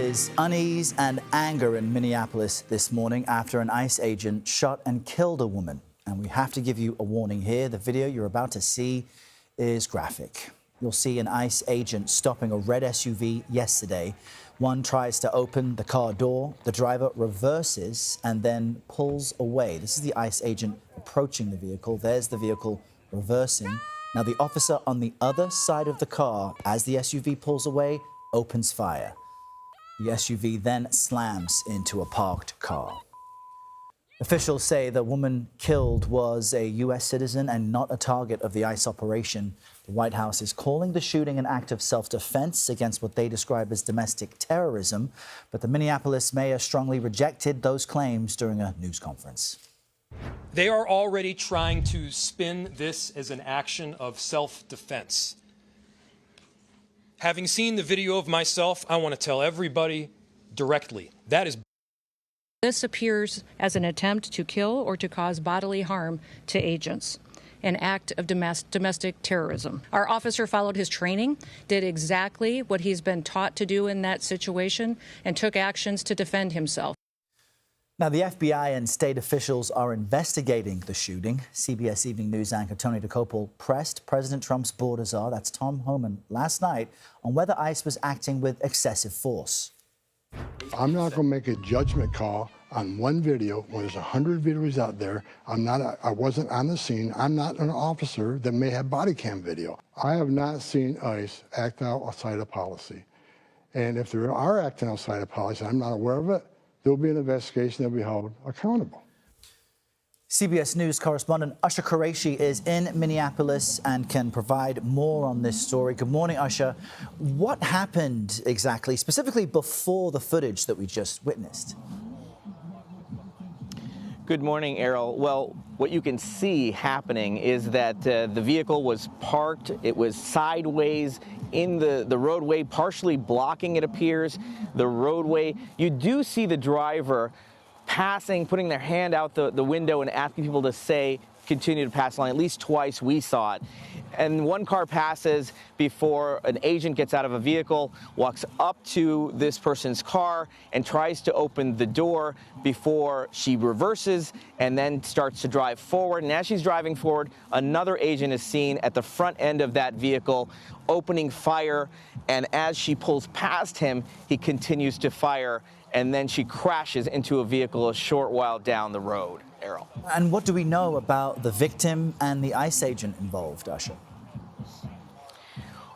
is unease and anger in Minneapolis this morning after an ICE agent shot and killed a woman. And we have to give you a warning here. The video you're about to see is graphic. You'll see an ICE agent stopping a red SUV yesterday. One tries to open the car door. The driver reverses and then pulls away. This is the ICE agent approaching the vehicle. There's the vehicle reversing. Now, the officer on the other side of the car, as the SUV pulls away, opens fire. The SUV then slams into a parked car. Officials say the woman killed was a U.S. citizen and not a target of the ICE operation. The White House is calling the shooting an act of self-defense against what they describe as domestic terrorism. But the Minneapolis mayor strongly rejected those claims during a news conference. They are already trying to spin this as an action of self-defense. Having seen the video of myself, I want to tell everybody directly, that is. This appears as an attempt to kill or to cause bodily harm to agents, an act of domestic terrorism. Our officer followed his training, did exactly what he's been taught to do in that situation, and took actions to defend himself. Now, the FBI and state officials are investigating the shooting. CBS Evening News anchor Tony DeCopel pressed President Trump's border czar, that's Tom Homan, last night on whether ICE was acting with excessive force. I'm not going to make a judgment call on one video when there's 100 videos out there. I wasn't on the scene. I'm not an officer that may have body cam video. I have not seen ICE act outside of policy. And if they are acting outside of policy, I'm not aware of it, there will be an investigation that will be held accountable. CBS News correspondent Ash-har Quraishi is in Minneapolis and can provide more on this story. Good morning, Ash-har. What happened exactly, specifically before the footage that we just witnessed? Good morning, Errol. Well, what you can see happening is that the vehicle was parked. It was sideways in the roadway, partially blocking, it appears, the roadway. You do see the driver passing, putting their hand out the window and asking people to continue to pass the line. At least twice we saw it. And one car passes before an agent gets out of a vehicle, walks up to this person's car and tries to open the door before she reverses and then starts to drive forward. And as she's driving forward, another agent is seen at the front end of that vehicle opening fire. And as she pulls past him, he continues to fire. And then she crashes into a vehicle a short while down the road. Errol. And what do we know about the victim and the ICE agent involved, Ash-har?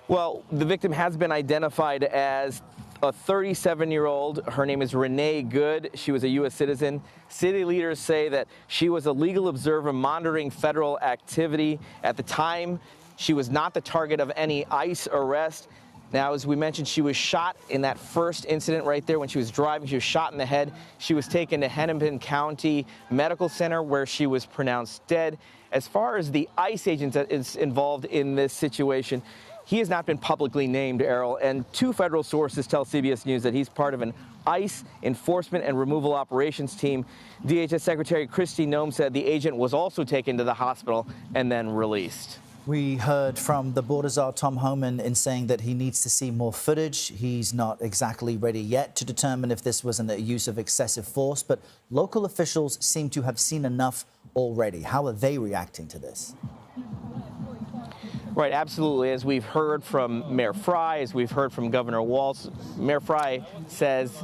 Well, the victim has been identified as a 37-year-old. Her name is Renee Good. She was a U.S. citizen. City leaders say that she was a legal observer monitoring federal activity. At the time, she was not the target of any ICE arrest. Now, as we mentioned, she was shot in that first incident right there when she was driving. She was shot in the head. She was taken to Hennepin County Medical Center where she was pronounced dead. As far as the ICE agent that is involved in this situation, he has not been publicly named, Errol, and two federal sources tell CBS News that he's part of an ICE enforcement and removal operations team. DHS Secretary Kristi Noem said the agent was also taken to the hospital and then released. We heard from the border czar, Tom Homan, in saying that he needs to see more footage. He's not exactly ready yet to determine if this was a use of excessive force, but local officials seem to have seen enough already. How are they reacting to this? Right, absolutely. As we've heard from Mayor Fry, as we've heard from Governor Walz, Mayor Fry says,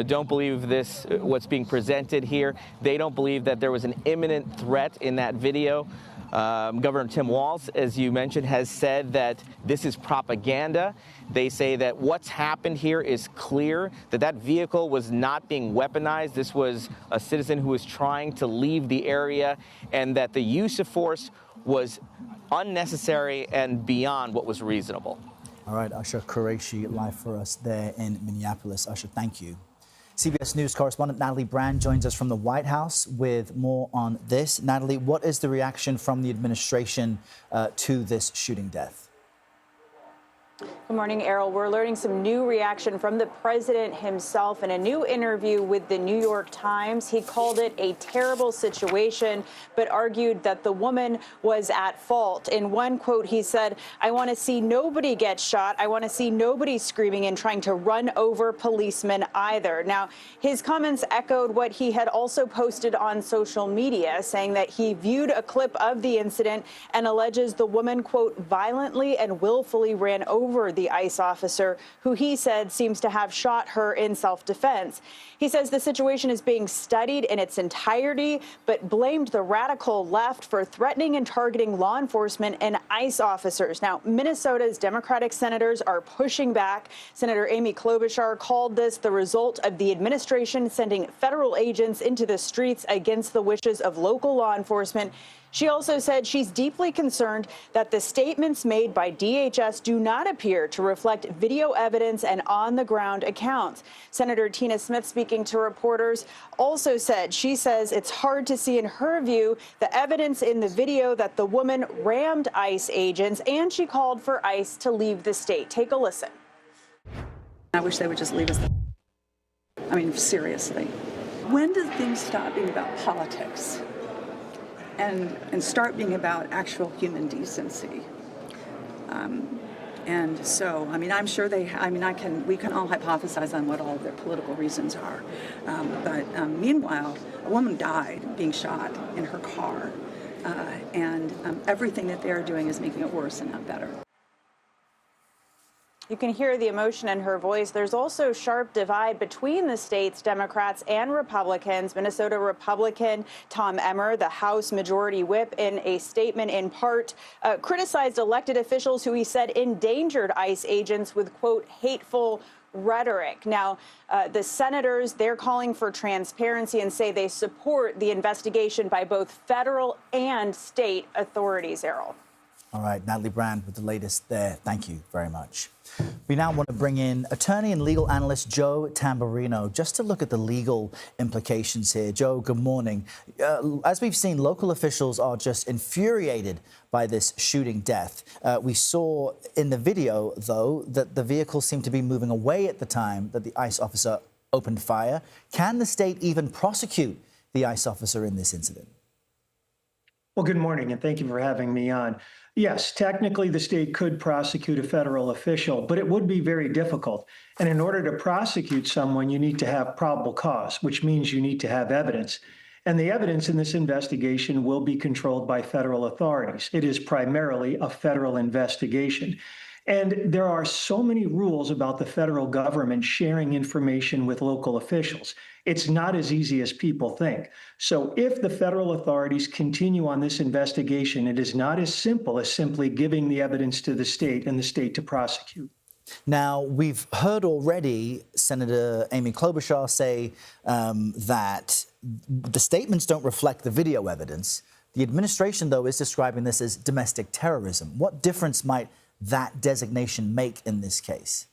don't believe this, what's being presented here. They don't believe that there was an imminent threat in that video. Governor Tim Walz, as you mentioned, has said that this is propaganda. They say that what's happened here is clear, that vehicle was not being weaponized. This was a citizen who was trying to leave the area, and that the use of force was unnecessary and beyond what was reasonable. All right, Ash-har Quraishi live for us there in Minneapolis. Ash-har, thank you. CBS News correspondent Natalie Brand joins us from the White House with more on this. Natalie, what is the reaction from the administration to this shooting death? Good morning, Errol. We're learning some new reaction from the president himself in a new interview with the New York Times. He called it a terrible situation, but argued that the woman was at fault. In one quote, he said, "I want to see nobody get shot. I want to see nobody screaming and trying to run over policemen either." Now, his comments echoed what he had also posted on social media, saying that he viewed a clip of the incident and alleges the woman, quote, violently and willfully ran over the ICE officer, who he said seems to have shot her in self-defense. He says the situation is being studied in its entirety, but blamed the radical left for threatening and targeting law enforcement and ICE officers. Now, Minnesota's Democratic senators are pushing back. Senator Amy Klobuchar called this the result of the administration sending federal agents into the streets against the wishes of local law enforcement. She also said she's deeply concerned that the statements made by DHS do not appear to reflect video evidence and on-the-ground accounts. Senator Tina Smith, speaking to reporters, also said she says it's hard to see, in her view, the evidence in the video that the woman rammed ICE agents, and she called for ICE to leave the state. Take a listen. I wish they would just leave us. I mean, seriously. When do things stop being about politics and start being about actual human decency? And so, I mean, I'm sure we can all hypothesize on what all their political reasons are. But meanwhile, a woman died being shot in her car, and everything that they're doing is making it worse and not better. You can hear the emotion in her voice. There's also sharp divide between the state's Democrats and Republicans. Minnesota Republican Tom Emmer, the House Majority Whip, in a statement in part criticized elected officials who he said endangered ICE agents with, quote, hateful rhetoric. Now, the senators, they're calling for transparency and say they support the investigation by both federal and state authorities, Errol. All right, Natalie Brand with the latest there. Thank you very much. We now want to bring in attorney and legal analyst Joe Tamburino just to look at the legal implications here. Joe, good morning. As we've seen, local officials are just infuriated by this shooting death. We saw in the video, though, that the vehicle seemed to be moving away at the time that the ICE officer opened fire. Can the state even prosecute the ICE officer in this incident? Well, good morning, and thank you for having me on. Yes, technically the state could prosecute a federal official, but it would be very difficult. And in order to prosecute someone, you need to have probable cause, which means you need to have evidence. And the evidence in this investigation will be controlled by federal authorities. It is primarily a federal investigation. And there are so many rules about the federal government sharing information with local officials. It's not as easy as people think. So if the federal authorities continue on this investigation, it is not as simple as simply giving the evidence to the state and the state to prosecute. Now, we've heard already Senator Amy Klobuchar say that the statements don't reflect the video evidence. The administration, though, is describing this as domestic terrorism. What difference might that designation make in this case?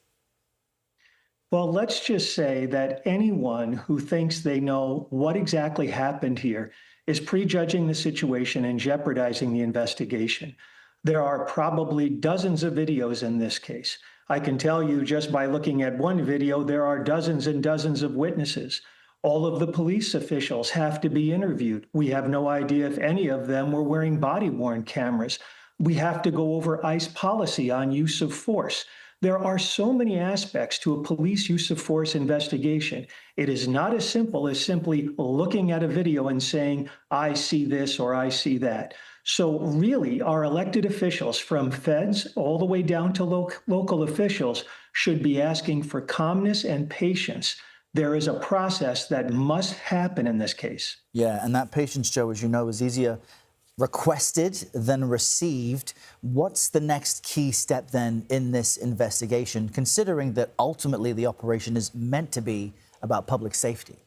Well, let's just say that anyone who thinks they know what exactly happened here is prejudging the situation and jeopardizing the investigation. There are probably dozens of videos in this case. I can tell you just by looking at one video, there are dozens and dozens of witnesses. All of the police officials have to be interviewed. We have no idea if any of them were wearing body-worn cameras. We have to go over ICE policy on use of force. There are so many aspects to a police use of force investigation. It is not as simple as simply looking at a video and saying, I see this or I see that. So really, our elected officials, from feds all the way down to local officials, should be asking for calmness and patience. There is a process that must happen in this case. Yeah, and that patience, Joe, as you know, is easier requested than received. What's the next key step then in this investigation, considering that ultimately the operation is meant to be about public safety?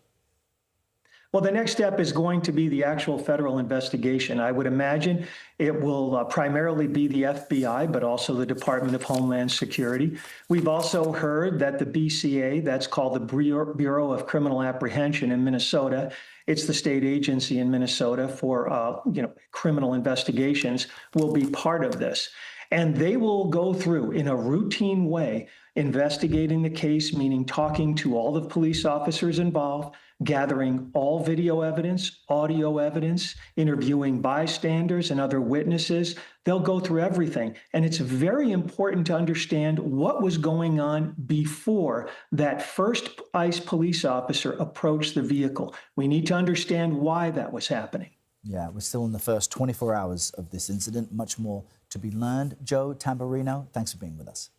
Well, the next step is going to be the actual federal investigation. I would imagine it will primarily be the FBI, but also the Department of Homeland Security. We've also heard that the BCA, that's called the Bureau of Criminal Apprehension in Minnesota, it's the state agency in Minnesota for criminal investigations, will be part of this. And they will go through in a routine way, investigating the case, meaning talking to all the police officers involved, gathering all video evidence, audio evidence, interviewing bystanders and other witnesses. They'll go through everything. And it's very important to understand what was going on before that first ICE police officer approached the vehicle. We need to understand why that was happening. Yeah, we're still in the first 24 hours of this incident. Much more to be learned. Joe Tamburino, thanks for being with us.